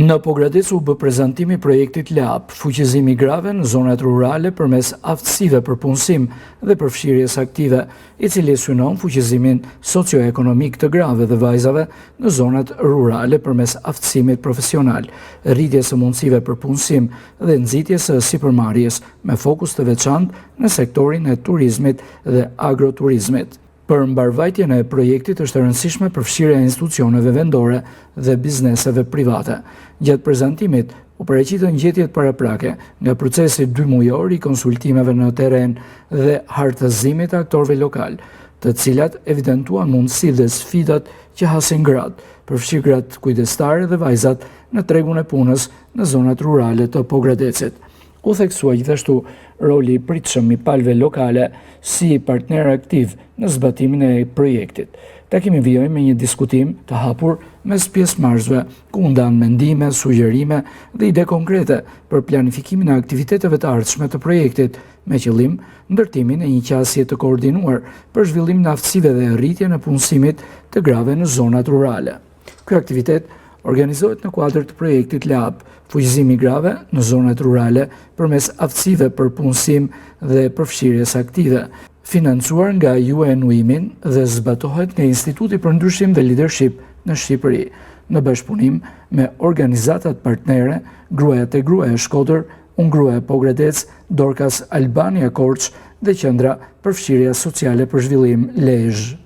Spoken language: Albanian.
Në Pogradec u bë prezantimi i projektit LEAP, fuqizimi i grave në zonat rurale përmes aftësive për punësim dhe përfshirjes aktive, i cili synon fuqizimin socioekonomik të grave dhe vajzave në zonat rurale përmes aftësimit profesional, rritjes së mundësive për punësim dhe nxitjes së sipërmarrjes me fokus të veçantë në sektorin e turizmit dhe agroturizmit. Për mbarvajtjen e projektit është e rëndësishme përfshirja e institucioneve vendore dhe bizneseve private. Gjatë prezantimit u paraqitën gjetjet paraprake nga procesi 2 mujor i konsultimeve në terren dhe hartëzimit të aktorëve lokal, të cilat evidentuan mundësitë dhe sfidat që hasin gratë, përfshirë gratë kujdestare dhe vajzat në tregun e punës në zonat rurale të Pogradecit. U theksua gjithashtu roli i pritshëm i palëve lokale si partner aktiv në zbatimin e projektit. Takimi vijoi me një diskutim të hapur mes pjesëmarrësve, ku u ndanë mendime, sugjerime dhe ide konkrete për planifikimin e aktiviteteve të ardhshme të projektit, me qëllim ndërtimin e një qasje të koordinuar për zhvillimin e aftësive dhe rritjen e punësimit të grave në zonat rurale. Ky aktivitet organizohet në kuadër të projektit LEAP, fuqizimi i grave në zonat rurale përmes aftësive për punësim dhe përfshirjes aktive, financuar nga UN Women dhe zbatohet nga Instituti për Ndryshim dhe Leadership në Shqipëri, në bashkëpunim me organizatat partnere, Gruaja te Gruaja Shkodër, Gruaja Pogradec, Dorcas Albania Korç dhe Qendra për Fshirje Sociale për Zhvillim Lezhë.